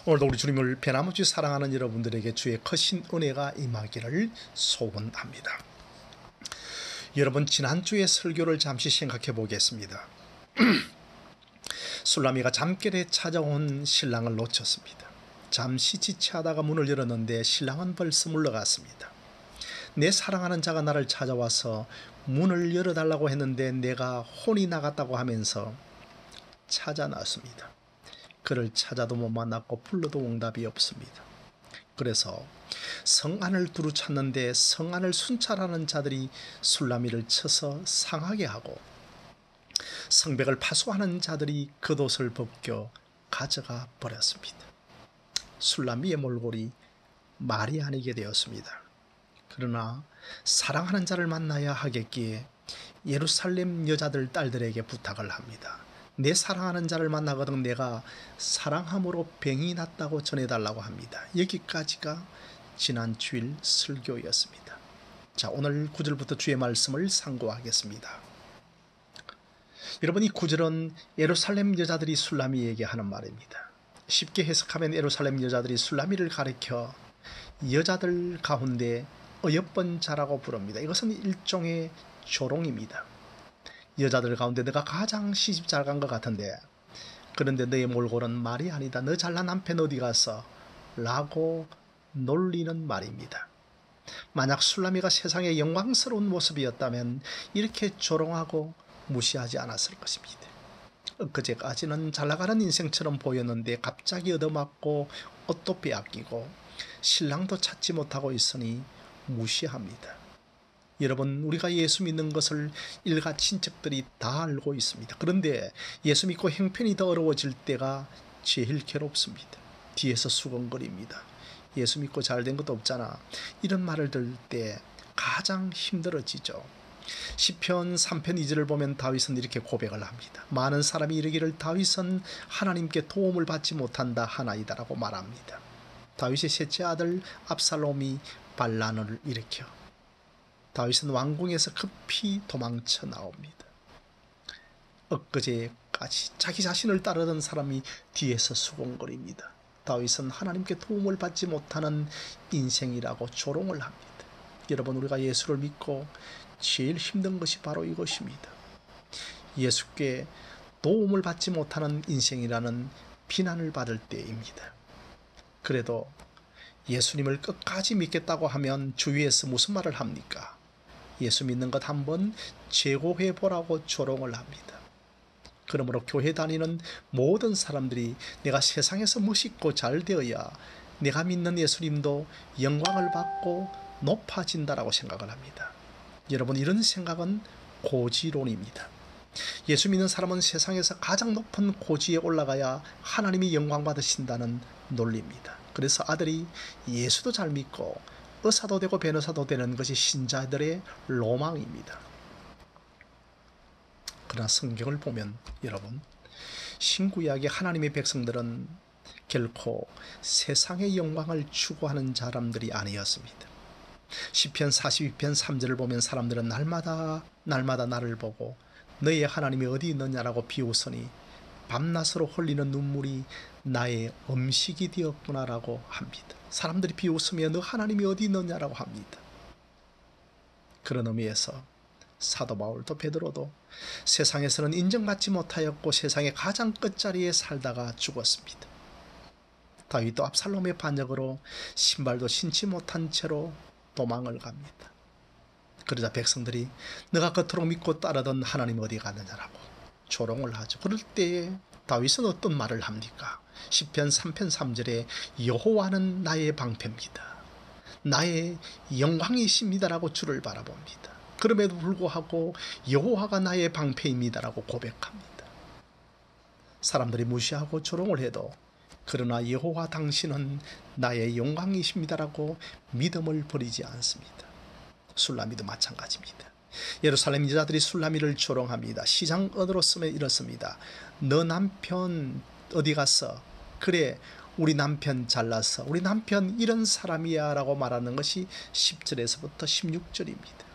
오늘도 우리 주님을 변함없이 사랑하는 여러분들에게 주의 크신 은혜가 임하기를 소원합니다. 여러분, 지난주의 설교를 잠시 생각해 보겠습니다. 술라미가 잠결에 찾아온 신랑을 놓쳤습니다. 잠시 지체하다가 문을 열었는데 신랑은 벌써 물러갔습니다. 내 사랑하는 자가 나를 찾아와서 문을 열어달라고 했는데 내가 혼이 나갔다고 하면서 찾아 나왔습니다. 그를 찾아도 못 만났고 불러도 응답이 없습니다. 그래서 성 안을 두루 찾는데 성 안을 순찰하는 자들이 술라미를 쳐서 상하게 하고 성벽을 파수하는 자들이 겉옷을 벗겨 가져가 버렸습니다. 술라미의 몰골이 말이 아니게 되었습니다. 그러나 사랑하는 자를 만나야 하겠기에 예루살렘 여자들 딸들에게 부탁을 합니다. 내 사랑하는 자를 만나거든 내가 사랑함으로 병이 났다고 전해달라고 합니다. 여기까지가 지난 주일 설교였습니다. 자, 오늘 9절부터 주의 말씀을 상고하겠습니다. 여러분, 이 9절은 예루살렘 여자들이 술라미에게 하는 말입니다. 쉽게 해석하면 예루살렘 여자들이 술라미를 가리켜 여자들 가운데 어여쁜 자라고 부릅니다. 이것은 일종의 조롱입니다. 여자들 가운데 내가 가장 시집 잘 간 것 같은데 그런데 너의 몰골은 말이 아니다. 너 잘난 남편 어디 갔어? 라고 놀리는 말입니다. 만약 술라미가 세상의 영광스러운 모습이었다면 이렇게 조롱하고 무시하지 않았을 것입니다. 엊그제까지는 잘나가는 인생처럼 보였는데 갑자기 얻어맞고 옷도 빼앗기고 신랑도 찾지 못하고 있으니 무시합니다. 여러분, 우리가 예수 믿는 것을 일가 친척들이 다 알고 있습니다. 그런데 예수 믿고 형편이 더 어려워질 때가 제일 괴롭습니다. 뒤에서 수근거립니다. 예수 믿고 잘된 것도 없잖아. 이런 말을 들을 때 가장 힘들어지죠. 시편 3편 2절을 보면 다윗은 이렇게 고백을 합니다. 많은 사람이 이르기를 다윗은 하나님께 도움을 받지 못한다 하나이다라고 말합니다. 다윗의 셋째 아들 압살롬이 반란을 일으켜 다윗은 왕궁에서 급히 도망쳐 나옵니다. 엊그제까지 자기 자신을 따르던 사람이 뒤에서 수군거립니다. 다윗은 하나님께 도움을 받지 못하는 인생이라고 조롱을 합니다. 여러분, 우리가 예수를 믿고 제일 힘든 것이 바로 이것입니다. 예수께 도움을 받지 못하는 인생이라는 비난을 받을 때입니다. 그래도 예수님을 끝까지 믿겠다고 하면 주위에서 무슨 말을 합니까? 예수 믿는 것 한번 재고해 보라고 조롱을 합니다. 그러므로 교회 다니는 모든 사람들이 내가 세상에서 멋있고 잘 되어야 내가 믿는 예수님도 영광을 받고 높아진다라고 생각을 합니다. 여러분, 이런 생각은 고지론입니다. 예수 믿는 사람은 세상에서 가장 높은 고지에 올라가야 하나님이 영광 받으신다는 논리입니다. 그래서 아들이 예수도 잘 믿고 의사도 되고 변호사도 되는 것이 신자들의 로망입니다. 그러나 성경을 보면 여러분, 신구약의 하나님의 백성들은 결코 세상의 영광을 추구하는 사람들이 아니었습니다. 시편 42편 3절을 보면 사람들은 날마다 나를 보고 너의 하나님이 어디 있느냐라고 비웃으니 밤낮으로 흘리는 눈물이 나의 음식이 되었구나라고 합니다. 사람들이 비웃으며 너 하나님이 어디 있느냐라고 합니다. 그런 의미에서 사도 바울도 베드로도 세상에서는 인정받지 못하였고 세상의 가장 끝자리에 살다가 죽었습니다. 다윗도 압살롬의 반역으로 신발도 신지 못한 채로 도망을 갑니다. 그러자 백성들이 너가 그토록 믿고 따르던 하나님 어디 갔느냐라고 조롱을 하죠. 그럴 때에 다윗은 어떤 말을 합니까? 시편 3편 3절에 여호와는 나의 방패입니다. 나의 영광이십니다라고 주를 바라봅니다. 그럼에도 불구하고 여호와가 나의 방패입니다라고 고백합니다. 사람들이 무시하고 조롱을 해도 그러나 여호와 당신은 나의 영광이십니다라고 믿음을 버리지 않습니다. 술라미도 마찬가지입니다. 예루살렘 여자들이 술라미를 조롱합니다. 시장 언어로 쓰면 이렇습니다. 너 남편 어디 갔어? 그래, 우리 남편 잘났어. 우리 남편 이런 사람이야 라고 말하는 것이 10절에서부터 16절입니다.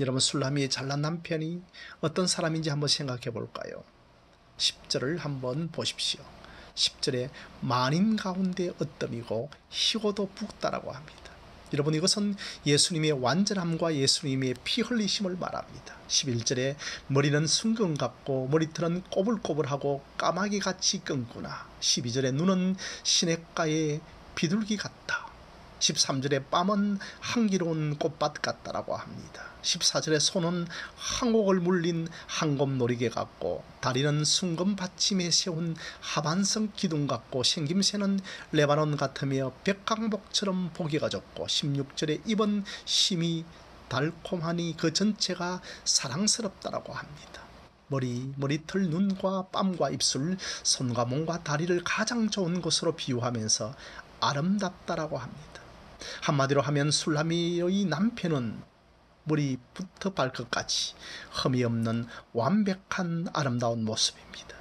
여러분, 술라미의 잘난 남편이 어떤 사람인지 한번 생각해 볼까요? 10절을 한번 보십시오. 10절에 만인 가운데 어뜸이고 희고도 붓다라고 합니다. 여러분, 이것은 예수님의 완전함과 예수님의 피 흘리심을 말합니다. 11절에 머리는 순금 같고 머리털은 꼬불꼬불하고 까마귀같이 끈구나. 12절에 눈은 시냇가의 비둘기 같다. 13절에 뺨은 향기로운 꽃밭 같다라고 합니다. 14절에 손은 항옥을 물린 항검 놀이개 같고 다리는 순금 받침에 세운 하반성 기둥 같고 생김새는 레바논 같으며 백강목처럼 보기가 좋고 16절에 입은 심이 달콤하니 그 전체가 사랑스럽다라고 합니다. 머리털, 눈과 뺨과 입술, 손과 몸과 다리를 가장 좋은 것으로 비유하면서 아름답다라고 합니다. 한마디로 하면 술라미의 남편은 머리부터 발끝까지 흠이 없는 완벽한 아름다운 모습입니다.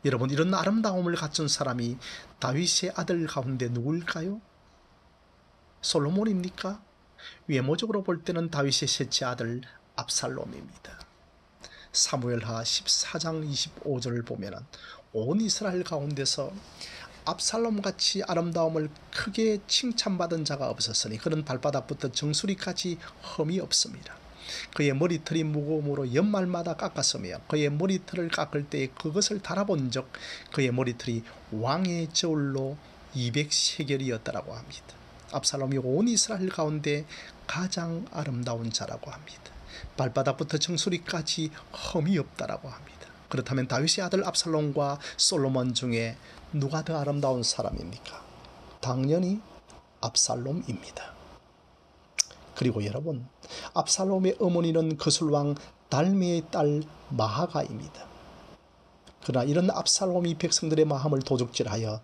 여러분, 이런 아름다움을 갖춘 사람이 다윗의 아들 가운데 누구일까요? 솔로몬입니까? 외모적으로 볼 때는 다윗의 셋째 아들 압살롬입니다. 사무엘하 14장 25절을 보면 온 이스라엘 가운데서 압살롬같이 아름다움을 크게 칭찬받은 자가 없었으니 그는 발바닥부터 정수리까지 흠이 없습니다. 그의 머리털이 무거움으로 연말마다 깎았으며 그의 머리털을 깎을 때 그것을 달아본 적 그의 머리털이 왕의 저울로 200세겔이었다라고 합니다. 압살롬이 온 이스라엘 가운데 가장 아름다운 자라고 합니다. 발바닥부터 정수리까지 흠이 없다라고 합니다. 그렇다면 다윗의 아들 압살롬과 솔로몬 중에 누가 더 아름다운 사람입니까? 당연히 압살롬입니다. 그리고 여러분, 압살롬의 어머니는 거술왕 달미의 딸 마하가입니다. 그러나 이런 압살롬이 백성들의 마음을 도적질하여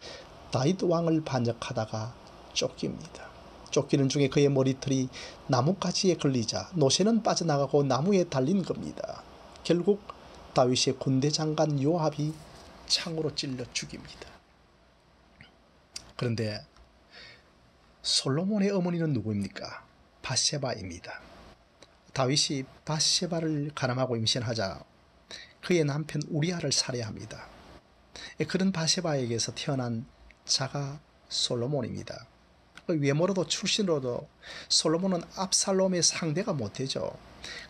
다윗 왕을 반역하다가 쫓깁니다. 쫓기는 중에 그의 머리털이 나뭇가지에 걸리자 노새는 빠져나가고 나무에 달린 겁니다. 결국 다윗의 군대 장관 요압이 창으로 찔러 죽입니다. 그런데 솔로몬의 어머니는 누구입니까? 밧세바입니다. 다윗이 밧세바를 가늠하고 임신하자 그의 남편 우리아를 살해합니다. 그런 밧세바에게서 태어난 자가 솔로몬입니다. 외모로도 출신으로도 솔로몬은 압살롬의 상대가 못되죠.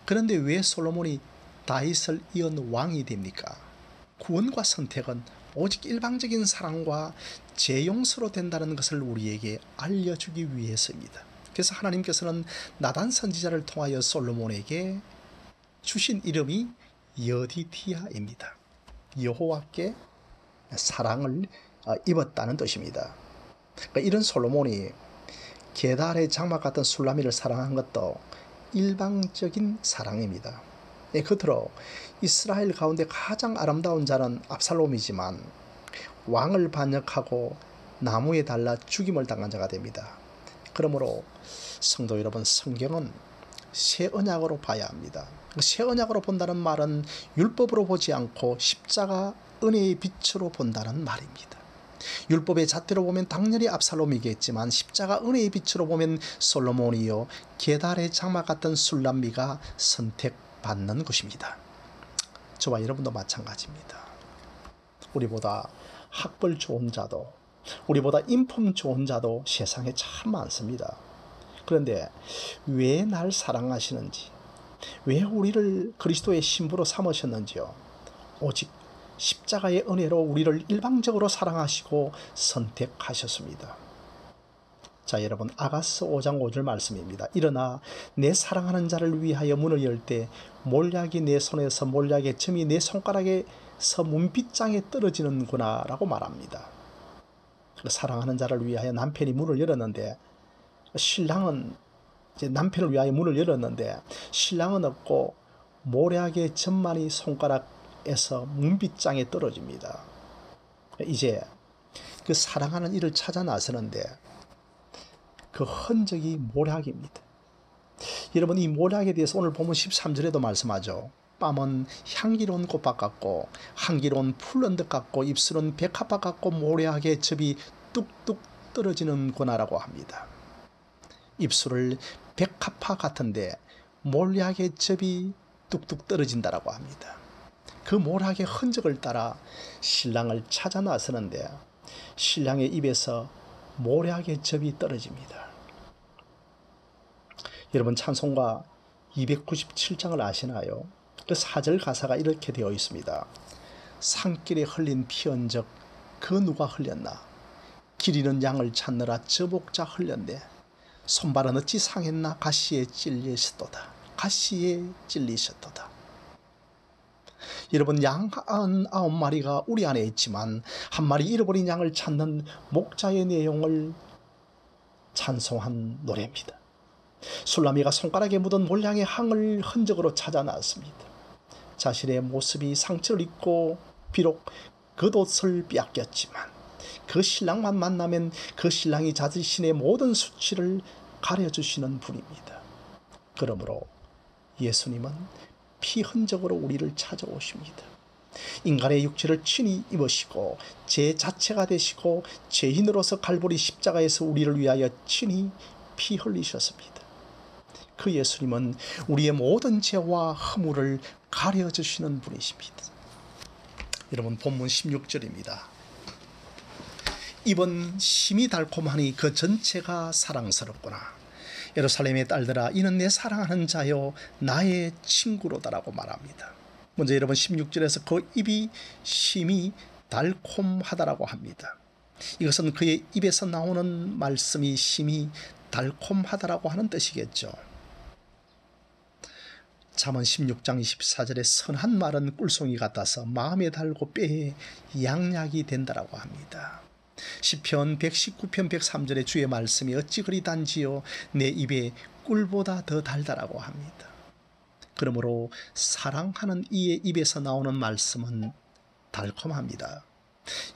그런데 왜 솔로몬이 다윗을 이은 왕이 됩니까? 구원과 선택은 오직 일방적인 사랑과 재용서로 된다는 것을 우리에게 알려주기 위해서입니다. 그래서 하나님께서는 나단 선지자를 통하여 솔로몬에게 주신 이름이 여디디아입니다. 여호와께 사랑을 입었다는 뜻입니다. 그러니까 이런 솔로몬이 게달의 장막 같은 술라미를 사랑한 것도 일방적인 사랑입니다. 겉으로 이스라엘 가운데 가장 아름다운 자는 압살롬이지만 왕을 반역하고 나무에 달라 죽임을 당한 자가 됩니다. 그러므로 성도 여러분, 성경은 새 언약으로 봐야 합니다. 새 언약으로 본다는 말은 율법으로 보지 않고 십자가 은혜의 빛으로 본다는 말입니다. 율법의 잣대로 보면 당연히 압살롬이겠지만 십자가 은혜의 빛으로 보면 솔로몬이요 게달의 장막 같은 술람미가 선택받는 것입니다. 저와 여러분도 마찬가지입니다. 우리보다 학벌 좋은 자도 우리보다 인품 좋은 자도 세상에 참 많습니다. 그런데 왜 날 사랑하시는지, 왜 우리를 그리스도의 신부로 삼으셨는지요? 오직 십자가의 은혜로 우리를 일방적으로 사랑하시고 선택하셨습니다. 자, 여러분, 아가서 5장 5절 말씀입니다. 일어나 내 사랑하는 자를 위하여 문을 열 때 몰약이 내 손에서 몰약의 점이 내 손가락에서 문빗장에 떨어지는구나 라고 말합니다. 사랑하는 자를 위하여 남편이 문을 열었는데 신랑은 이제 남편을 위하여 문을 열었는데 신랑은 없고 몰약의 점만이 손가락에서 문빗장에 떨어집니다. 이제 그 사랑하는 이를 찾아 나서는데 그 흔적이 몰약입니다. 여러분, 이 몰약에 대해서 오늘 보면 13절에도 말씀하죠. 뺨은 향기로운 꽃밭 같고 향기로운 풀언덕 같고 입술은 백합밭 같고 몰약의 즙이 뚝뚝 떨어지는구나 라고 합니다. 입술을 백합화 같은데 몰약의 즙이 뚝뚝 떨어진다라고 합니다. 그 모락의 흔적을 따라 신랑을 찾아 나서는데 신랑의 입에서 모략의 접이 떨어집니다. 여러분 찬송가 297장을 아시나요? 그 4절 가사가 이렇게 되어 있습니다. 산길에 흘린 피언적 그 누가 흘렸나? 길 잃은 양을 찾느라 저 복자 흘렸네. 손발은 어찌 상했나? 가시에 찔리셨도다. 가시에 찔리셨도다. 여러분 양 99마리가 우리 안에 있지만 한 마리 잃어버린 양을 찾는 목자의 내용을 찬송한 노래입니다. 술라미가 손가락에 묻은 몰량의 항을 흔적으로 찾아 나왔습니다. 자신의 모습이 상처를 입고 비록 겉옷을 빼앗겼지만 그 신랑만 만나면 그 신랑이 자신의 모든 수치를 가려주시는 분입니다. 그러므로 예수님은 피 흔적으로 우리를 찾아오십니다. 인간의 육체를 친히 입으시고 제 자체가 되시고 죄인으로서 갈보리 십자가에서 우리를 위하여 친히 피 흘리셨습니다. 그 예수님은 우리의 모든 죄와 허물을 가려주시는 분이십니다. 여러분 본문 16절입니다. 입은 심히 달콤하니 그 전체가 사랑스럽구나. 예루살렘의 딸들아 이는 내 사랑하는 자요 나의 친구로다라고 말합니다. 먼저 여러분 16절에서 그 입이 심히 달콤하다라고 합니다. 이것은 그의 입에서 나오는 말씀이 심히 달콤하다라고 하는 뜻이겠죠. 잠언 16장 24절에 선한 말은 꿀송이 같아서 마음에 달고 뼈에 양약이 된다라고 합니다. 시편 119편 103절에 주의 말씀이 어찌 그리 단지요 내 입에 꿀보다 더 달다라고 합니다. 그러므로 사랑하는 이의 입에서 나오는 말씀은 달콤합니다.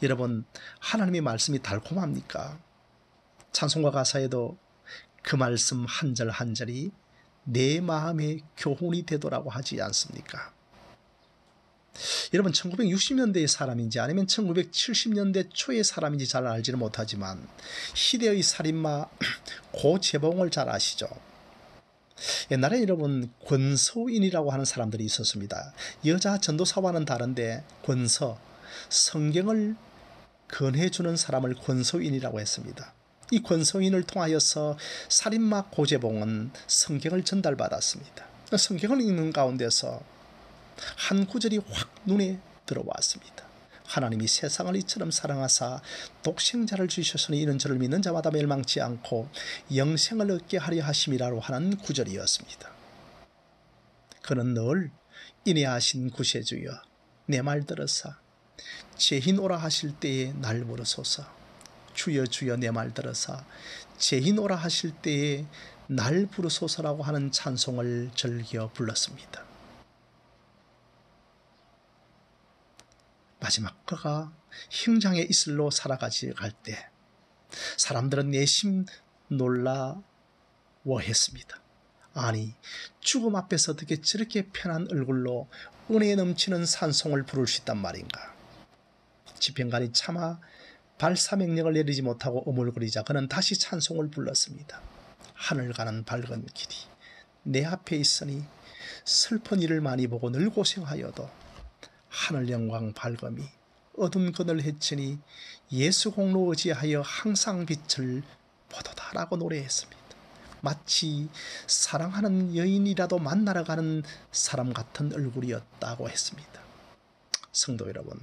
여러분 하나님의 말씀이 달콤합니까? 찬송가 가사에도 그 말씀 한 절 한 절이 내 마음의 교훈이 되더라고 하지 않습니까? 여러분 1960년대의 사람인지 아니면 1970년대 초의 사람인지 잘 알지는 못하지만 희대의 살인마 고재봉을 잘 아시죠? 옛날에 여러분 권서인이라고 하는 사람들이 있었습니다. 여자 전도사와는 다른데 성경을 건해주는 사람을 권서인이라고 했습니다. 이 권서인을 통하여서 살인마 고재봉은 성경을 전달받았습니다. 성경을 읽는 가운데서 한 구절이 확 눈에 들어왔습니다. 하나님이 세상을 이처럼 사랑하사 독생자를 주셨으니 이는 저를 믿는 자마다 멸망치 않고 영생을 얻게 하려 하심이라고 하는 구절이었습니다. 그는 늘 인애하신 구세주여 내 말 들으사 죄인 오라 하실 때에 날 부르소서. 주여 주여 내 말 들으사 죄인 오라 하실 때에 날 부르소서라고 하는 찬송을 즐겨 불렀습니다. 마지막 그가 흉장의 이슬로 살아가지 갈 때 사람들은 내심 놀라워했습니다. 아니 죽음 앞에서 어떻게 저렇게 편한 얼굴로 은혜 넘치는 산송을 부를 수 있단 말인가. 집행관이 차마 발사명령을 내리지 못하고 어물거리자 그는 다시 찬송을 불렀습니다. 하늘 가는 밝은 길이 내 앞에 있으니 슬픈 일을 많이 보고 늘 고생하여도 하늘 영광 밝음이 어둠 그늘 헤치니 예수 공로 의지하여 항상 빛을 보도다라고 노래했습니다. 마치 사랑하는 여인이라도 만나러 가는 사람 같은 얼굴이었다고 했습니다. 성도 여러분,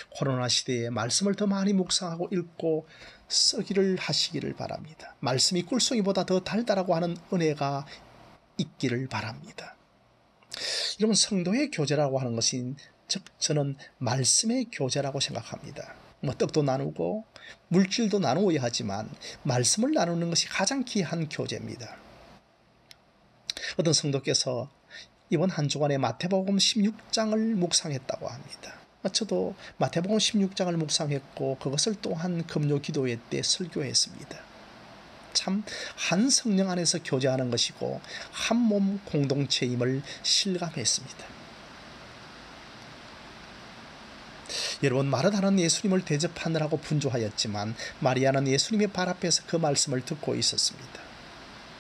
코로나 시대에 말씀을 더 많이 묵상하고 읽고 쓰기를 하시기를 바랍니다. 말씀이 꿀송이보다 더 달다라고 하는 은혜가 있기를 바랍니다. 여러분 성도의 교제라고 하는 것이 즉 저는 말씀의 교제라고 생각합니다. 떡도 나누고 물질도 나누어야 하지만 말씀을 나누는 것이 가장 귀한 교제입니다. 어떤 성도께서 이번 한 주간에 마태복음 16장을 묵상했다고 합니다. 저도 마태복음 16장을 묵상했고 그것을 또한 금요 기도회 때 설교했습니다. 참 한 성령 안에서 교제하는 것이고 한 몸 공동체임을 실감했습니다. 여러분 마르다는 예수님을 대접하느라고 분주하였지만 마리아는 예수님의 발 앞에서 그 말씀을 듣고 있었습니다.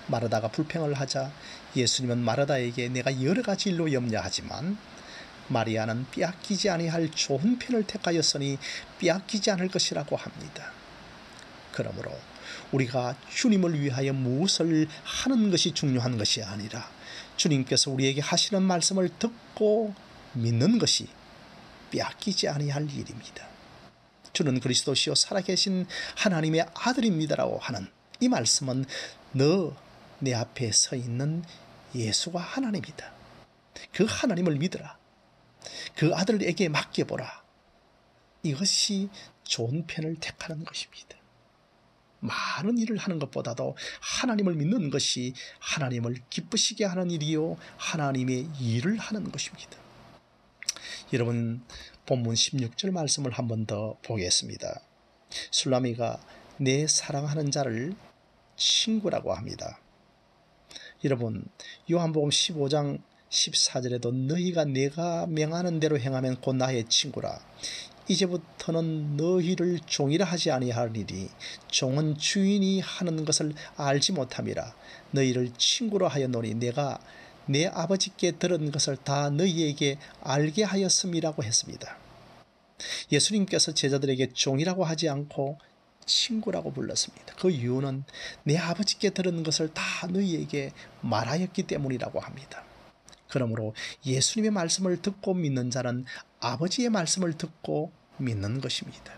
마르다가 불평을 하자 예수님은 마르다에게 내가 여러 가지 일로 염려하지만 마리아는 빼앗기지 아니할 좋은 편을 택하였으니 빼앗기지 않을 것이라고 합니다. 그러므로 우리가 주님을 위하여 무엇을 하는 것이 중요한 것이 아니라 주님께서 우리에게 하시는 말씀을 듣고 믿는 것이 빼앗기지 아니할 일입니다. 주는 그리스도시요 살아계신 하나님의 아들입니다라고 하는 이 말씀은 너 내 앞에 서 있는 예수가 하나님이다. 그 하나님을 믿으라. 그 아들에게 맡겨보라. 이것이 좋은 편을 택하는 것입니다. 많은 일을 하는 것보다도 하나님을 믿는 것이 하나님을 기쁘시게 하는 일이요 하나님의 일을 하는 것입니다. 여러분, 본문 16절 말씀을 한 번 더 보겠습니다. 술라미가 내 사랑하는 자를 친구라고 합니다. 여러분, 요한복음 15장 14절에도 너희가 내가 명하는 대로 행하면 곧 나의 친구라. 이제부터는 너희를 종이라 하지 아니하리니 종은 주인이 하는 것을 알지 못함이라. 너희를 친구로 하였노니 내가 내 아버지께 들은 것을 다 너희에게 알게 하였음이라고 했습니다. 예수님께서 제자들에게 종이라고 하지 않고 친구라고 불렀습니다. 그 이유는 내 아버지께 들은 것을 다 너희에게 말하였기 때문이라고 합니다. 그러므로 예수님의 말씀을 듣고 믿는 자는 아버지의 말씀을 듣고 믿는 것입니다.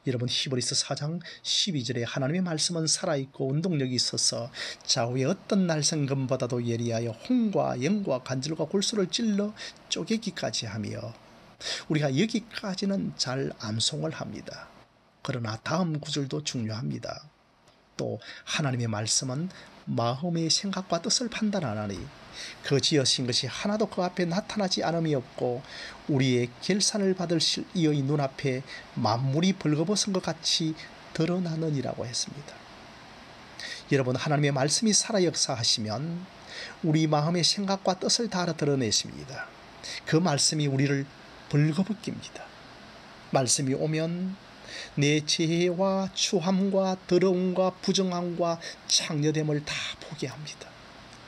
여러분, 히브리서 4장 12절에 하나님의 말씀은 살아있고 운동력이 있어서 좌우의 어떤 날성금보다도 예리하여 홍과 영과 관절과 골수를 찔러 쪼개기까지 하며, 우리가 여기까지는 잘 암송을 합니다. 그러나 다음 구절도 중요합니다. 또 하나님의 말씀은 마음의 생각과 뜻을 판단하나니 그 지으신 것이 하나도 그 앞에 나타나지 않음이 없고 우리의 결산을 받을 이의 눈앞에 만물이 벌거벗은 것 같이 드러나느니라고 했습니다. 여러분, 하나님의 말씀이 살아 역사하시면 우리 마음의 생각과 뜻을 다 드러내십니다. 그 말씀이 우리를 벌거벗깁니다. 말씀이 오면 내 죄와 추함과 더러움과 부정함과 창녀됨을 다 보게 합니다.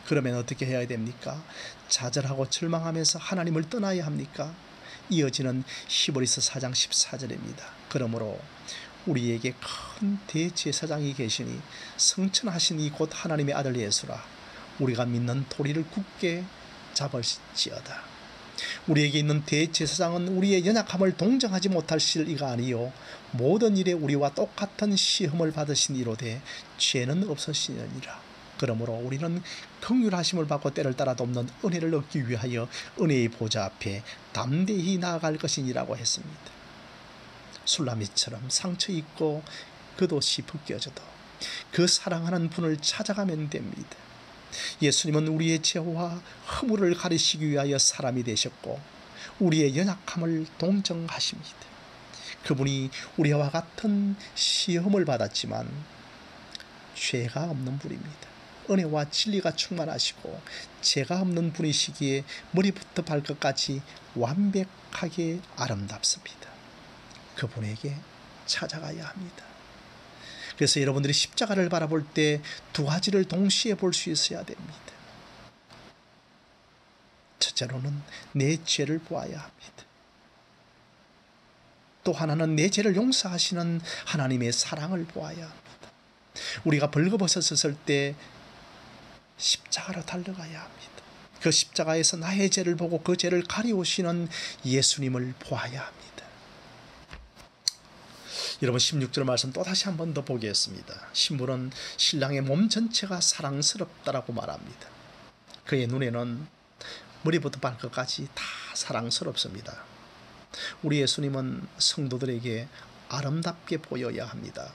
그러면 어떻게 해야 됩니까? 좌절하고 절망하면서 하나님을 떠나야 합니까? 이어지는 히브리서 4장 14절입니다. 그러므로 우리에게 큰 대제사장이 계시니 성천하신 이 곧 하나님의 아들 예수라. 우리가 믿는 도리를 굳게 잡을지어다. 우리에게 있는 대제사장은 우리의 연약함을 동정하지 못하실 이가 아니요 모든 일에 우리와 똑같은 시험을 받으신 이로되 죄는 없으시느니라. 그러므로 우리는 긍휼하심을 받고 때를 따라 돕는 은혜를 얻기 위하여 은혜의 보좌 앞에 담대히 나아갈 것이니라고 했습니다. 술라미처럼 상처 입고 겉옷이 벗겨져도 그 사랑하는 분을 찾아가면 됩니다. 예수님은 우리의 죄와 허물을 가리시기 위하여 사람이 되셨고 우리의 연약함을 동정하십니다. 그분이 우리와 같은 시험을 받았지만 죄가 없는 분입니다. 은혜와 진리가 충만하시고 죄가 없는 분이시기에 머리부터 발끝까지 완벽하게 아름답습니다. 그분에게 찾아가야 합니다. 그래서 여러분들이 십자가를 바라볼 때 두 가지를 동시에 볼 수 있어야 됩니다. 첫째로는 내 죄를 보아야 합니다. 또 하나는 내 죄를 용서하시는 하나님의 사랑을 보아야 합니다. 우리가 벌거벗었을 때 십자가로 달려가야 합니다. 그 십자가에서 나의 죄를 보고 그 죄를 가리우시는 예수님을 보아야 합니다. 여러분, 16절 말씀 또 다시 한 번 더 보겠습니다. 신부는 신랑의 몸 전체가 사랑스럽다라고 말합니다. 그의 눈에는 머리부터 발끝까지 다 사랑스럽습니다. 우리 예수님은 성도들에게 아름답게 보여야 합니다.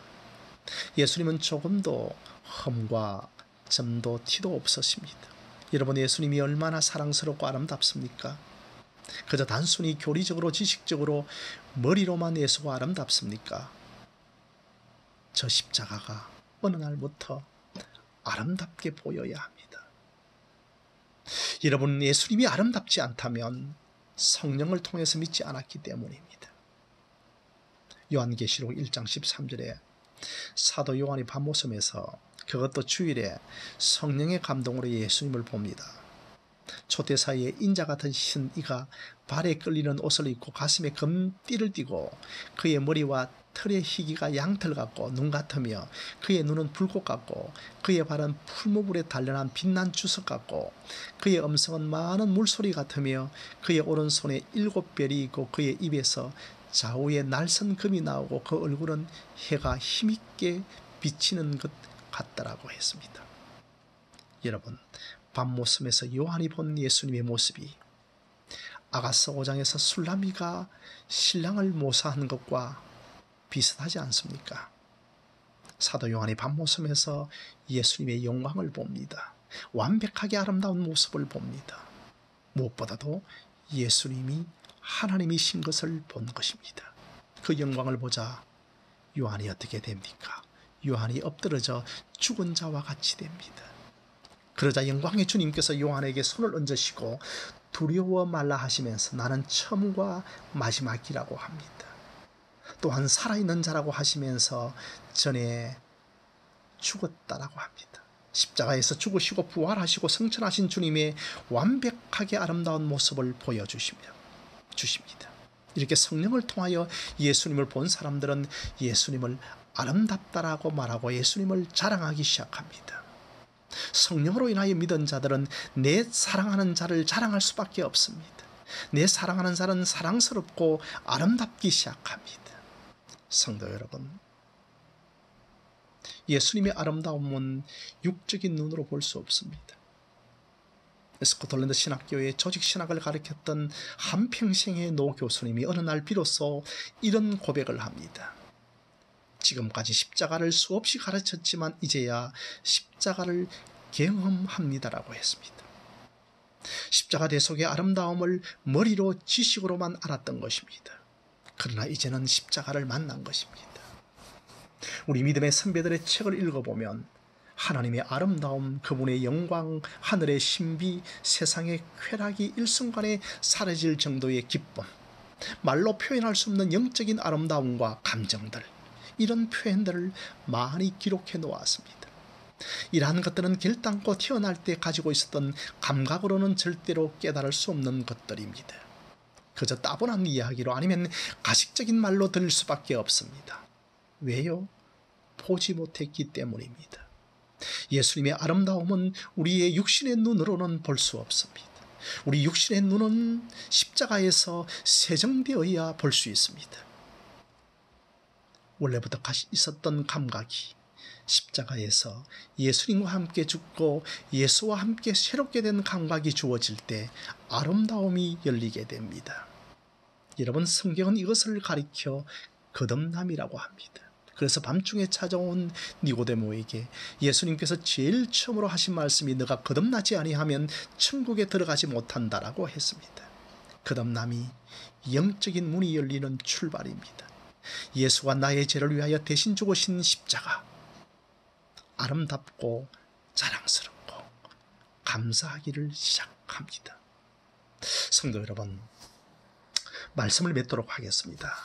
예수님은 조금도 흠과 점도 티도 없으십니다. 여러분, 예수님이 얼마나 사랑스럽고 아름답습니까? 그저 단순히 교리적으로 지식적으로 머리로만 예수가 아름답습니까? 저 십자가가 어느 날부터 아름답게 보여야 합니다. 여러분, 예수님이 아름답지 않다면 성령을 통해서 믿지 않았기 때문입니다. 요한계시록 1장 13절에 사도 요한이 밤모섬에서, 그것도 주일에 성령의 감동으로 예수님을 봅니다. 초대사이에 인자 같은 신 이가 발에 끌리는 옷을 입고 가슴에 금띠를 띠고 그의 머리와 털의 희기가 양털 같고 눈 같으며 그의 눈은 불꽃 같고 그의 발은 풀무불에 단련한 빛난 주석 같고 그의 음성은 많은 물소리 같으며 그의 오른손에 7별이 있고 그의 입에서 좌우에 날선 금이 나오고 그 얼굴은 해가 힘있게 비치는 것 같더라고 했습니다. 여러분, 밤모섬에서 요한이 본 예수님의 모습이 아가서 5장에서 술라미가 신랑을 모사하는 것과 비슷하지 않습니까? 사도 요한이 밤모섬에서 예수님의 영광을 봅니다. 완벽하게 아름다운 모습을 봅니다. 무엇보다도 예수님이 하나님이신 것을 본 것입니다. 그 영광을 보자 요한이 어떻게 됩니까? 요한이 엎드러져 죽은 자와 같이 됩니다. 그러자 영광의 주님께서 요한에게 손을 얹으시고 두려워 말라 하시면서 나는 처음과 마지막이라고 합니다. 또한 살아있는 자라고 하시면서 전에 죽었다라고 합니다. 십자가에서 죽으시고 부활하시고 성천하신 주님의 완벽하게 아름다운 모습을 보여주십니다. 이렇게 성령을 통하여 예수님을 본 사람들은 예수님을 아름답다라고 말하고 예수님을 자랑하기 시작합니다. 성령으로 인하여 믿은 자들은 내 사랑하는 자를 자랑할 수밖에 없습니다. 내 사랑하는 자는 사랑스럽고 아름답기 시작합니다. 성도 여러분, 예수님의 아름다움은 육적인 눈으로 볼 수 없습니다. 스코틀랜드 신학교의 조직신학을 가르쳤던 한평생의 노 교수님이 어느 날 비로소 이런 고백을 합니다. 지금까지 십자가를 수없이 가르쳤지만 이제야 십자가를 경험합니다라고 했습니다. 십자가 대속의 아름다움을 머리로 지식으로만 알았던 것입니다. 그러나 이제는 십자가를 만난 것입니다. 우리 믿음의 선배들의 책을 읽어보면 하나님의 아름다움, 그분의 영광, 하늘의 신비, 세상의 쾌락이 일순간에 사라질 정도의 기쁨, 말로 표현할 수 없는 영적인 아름다움과 감정들, 이런 표현들을 많이 기록해 놓았습니다. 이러한 것들은 결단코 태어날 때 가지고 있었던 감각으로는 절대로 깨달을 수 없는 것들입니다. 그저 따분한 이야기로 아니면 가식적인 말로 들릴 수밖에 없습니다. 왜요? 보지 못했기 때문입니다. 예수님의 아름다움은 우리의 육신의 눈으로는 볼 수 없습니다. 우리 육신의 눈은 십자가에서 세정되어야 볼 수 있습니다. 원래부터 있었던 감각이 십자가에서 예수님과 함께 죽고 예수와 함께 새롭게 된 감각이 주어질 때 아름다움이 열리게 됩니다. 여러분, 성경은 이것을 가리켜 거듭남이라고 합니다. 그래서 밤중에 찾아온 니고데모에게 예수님께서 제일 처음으로 하신 말씀이 너가 거듭나지 아니하면 천국에 들어가지 못한다라고 했습니다. 거듭남이 영적인 문이 열리는 출발입니다. 예수가 나의 죄를 위하여 대신 죽으신 십자가, 아름답고 자랑스럽고 감사하기를 시작합니다. 성도 여러분, 말씀을 맺도록 하겠습니다.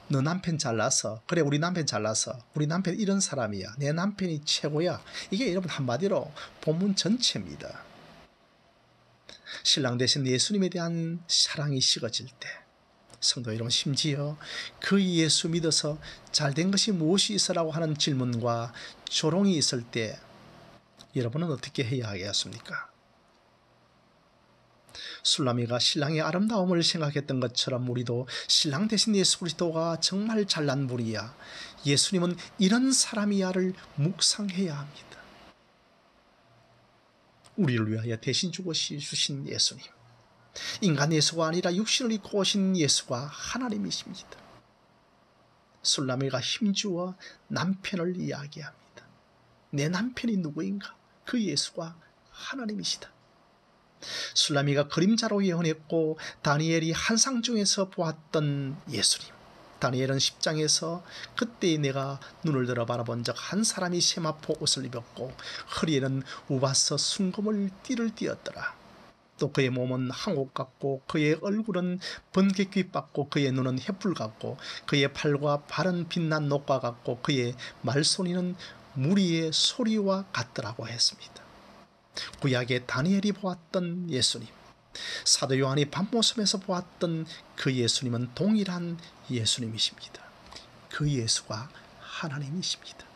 너 남편 잘나서, 그래 우리 남편 잘나서, 우리 남편 이런 사람이야, 내 남편이 최고야, 이게 여러분 한마디로 본문 전체입니다. 신랑 대신 예수님에 대한 사랑이 식어질 때, 성도 여러분, 심지어 그 예수 믿어서 잘된 것이 무엇이 있으라고 하는 질문과 조롱이 있을 때 여러분은 어떻게 해야 하겠습니까? 술라미가 신랑의 아름다움을 생각했던 것처럼 우리도 신랑 대신 예수 그리스도가 정말 잘난 분이야, 예수님은 이런 사람이야를 묵상해야 합니다. 우리를 위하여 대신 죽으신 예수님, 인간 예수가 아니라 육신을 입고 오신 예수가 하나님이십니다. 술라미가 힘주어 남편을 이야기합니다. 내 남편이 누구인가? 그 예수가 하나님이시다. 술라미가 그림자로 예언했고 다니엘이 환상 중에서 보았던 예수님, 다니엘은 10장에서 그때 내가 눈을 들어 바라본 적 한 사람이 세마포 옷을 입었고 허리에는 우바서 순금을 띠를 띠었더라. 또 그의 몸은 항옥 같고 그의 얼굴은 번개귀 같고 그의 눈은 횃불 같고 그의 팔과 발은 빛난 녹과 같고 그의 말소리는 무리의 소리와 같더라고 했습니다. 구약의 다니엘이 보았던 예수님, 사도 요한이 밤모섬에서 보았던 그 예수님은 동일한 예수님이십니다. 그 예수가 하나님이십니다.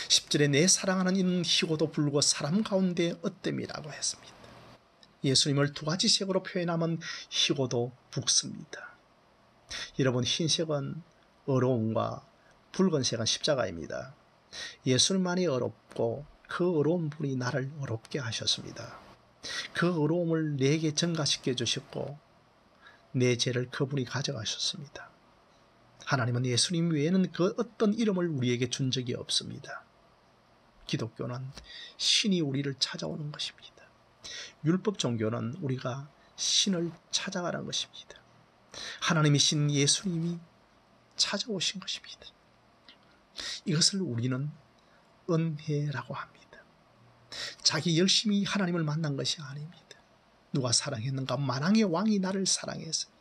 10절에 내 사랑하는 이는 희고도 불고 사람 가운데 어땜이라고 했습니다. 예수님을 두 가지 색으로 표현하면 희고도 붉습니다. 여러분, 흰색은 어려움과 붉은색은 십자가입니다. 예수님만이 어렵고 그 어려운 분이 나를 어렵게 하셨습니다. 그 어려움을 내게 전가시켜 주셨고 내 죄를 그분이 가져가셨습니다. 하나님은 예수님 외에는 그 어떤 이름을 우리에게 준 적이 없습니다. 기독교는 신이 우리를 찾아오는 것입니다. 율법 종교는 우리가 신을 찾아가는 것입니다. 하나님이신 예수님이 찾아오신 것입니다. 이것을 우리는 은혜라고 합니다. 자기 열심히 하나님을 만난 것이 아닙니다. 누가 사랑했는가? 만왕의 왕이 나를 사랑했습니다.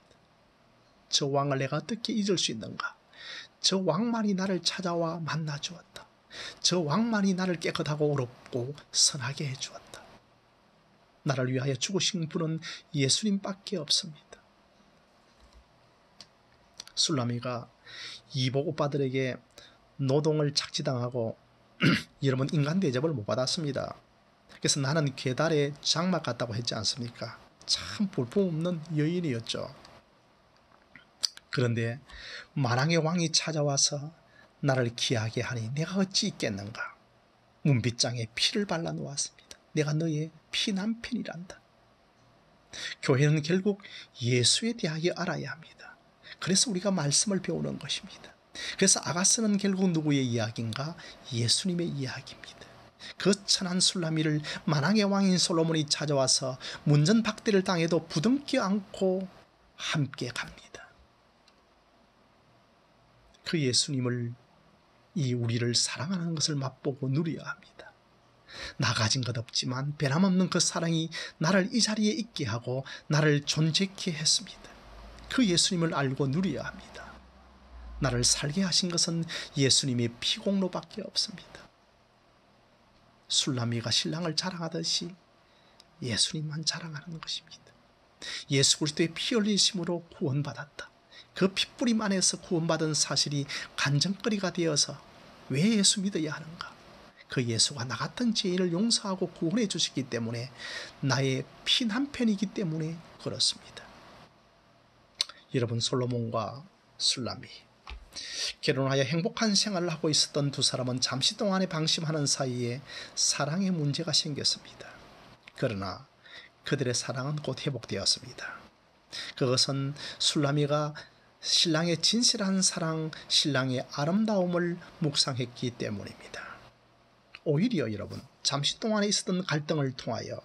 저 왕을 내가 어떻게 잊을 수 있는가? 저 왕만이 나를 찾아와 만나주었다. 저 왕만이 나를 깨끗하고 어렵고 선하게 해주었다. 나를 위하여 죽으신 분은 예수님밖에 없습니다. 술라미가 이복 오빠들에게 노동을 착취당하고 여러분, 인간 대접을 못 받았습니다. 그래서 나는 계달에 장막 같다고 했지 않습니까? 참 볼품없는 여인이었죠. 그런데 만왕의 왕이 찾아와서 나를 귀하게 하니 내가 어찌 있겠는가? 문빗장에 피를 발라 놓았습니다. 내가 너의 피남편이란다. 교회는 결국 예수에 대하여 알아야 합니다. 그래서 우리가 말씀을 배우는 것입니다. 그래서 아가스는 결국 누구의 이야기인가? 예수님의 이야기입니다. 그 천한 술라미를 만왕의 왕인 솔로몬이 찾아와서 문전박대를 당해도 부둥켜 안고 함께 갑니다. 그 예수님을, 이 우리를 사랑하는 것을 맛보고 누려야 합니다. 나 가진 것 없지만 변함없는 그 사랑이 나를 이 자리에 있게 하고 나를 존재케 했습니다. 그 예수님을 알고 누려야 합니다. 나를 살게 하신 것은 예수님의 피공로밖에 없습니다. 술라미가 신랑을 자랑하듯이 예수님만 자랑하는 것입니다. 예수 그리스도의 피 흘리심으로 구원받았다. 그 핏부림 안에서 구원받은 사실이 간증거리가 되어서 왜 예수 믿어야 하는가? 그 예수가 나 같은 죄인을 용서하고 구원해 주시기 때문에, 나의 피남편이기 때문에 그렇습니다. 여러분, 솔로몬과 술라미, 결혼하여 행복한 생활을 하고 있었던 두 사람은 잠시 동안에 방심하는 사이에 사랑의 문제가 생겼습니다. 그러나 그들의 사랑은 곧 회복되었습니다. 그것은 술라미가 신랑의 진실한 사랑, 신랑의 아름다움을 묵상했기 때문입니다. 오히려 여러분, 잠시 동안에 있었던 갈등을 통하여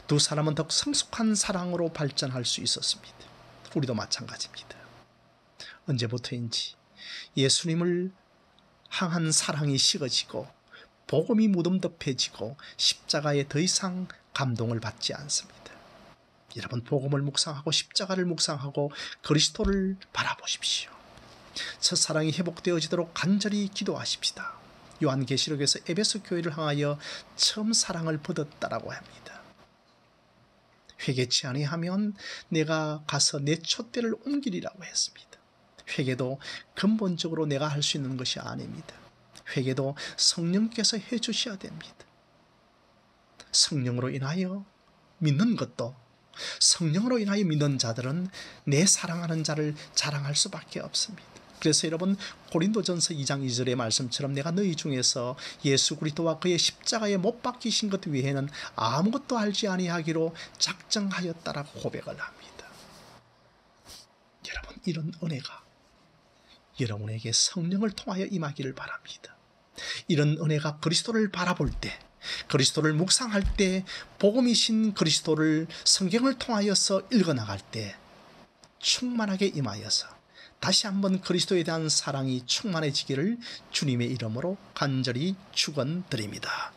두 사람은 더 성숙한 사랑으로 발전할 수 있었습니다. 우리도 마찬가지입니다. 언제부터인지 예수님을 향한 사랑이 식어지고 복음이 무덤덤해지고 십자가에 더 이상 감동을 받지 않습니다. 여러분, 복음을 묵상하고 십자가를 묵상하고 그리스도를 바라보십시오. 첫사랑이 회복되어지도록 간절히 기도하십시다. 요한계시록에서 에베소 교회를 향하여 처음 사랑을 받았다라고 합니다. 회개치 아니하면 내가 가서 내 촛대를 옮기리라고 했습니다. 회개도 근본적으로 내가 할 수 있는 것이 아닙니다. 회개도 성령께서 해주셔야 됩니다. 성령으로 인하여 믿는 것도, 성령으로 인하여 믿는 자들은 내 사랑하는 자를 자랑할 수밖에 없습니다. 그래서 여러분, 고린도전서 2장 2절의 말씀처럼 내가 너희 중에서 예수 그리스도와 그의 십자가에 못 박히신 것 외에는 아무것도 알지 아니하기로 작정하였다라고 고백을 합니다. 여러분, 이런 은혜가 여러분에게 성령을 통하여 임하기를 바랍니다. 이런 은혜가 그리스도를 바라볼 때, 그리스도를 묵상할 때, 복음이신 그리스도를 성경을 통하여서 읽어나갈 때 충만하게 임하여서 다시 한번 그리스도에 대한 사랑이 충만해지기를 주님의 이름으로 간절히 축원드립니다.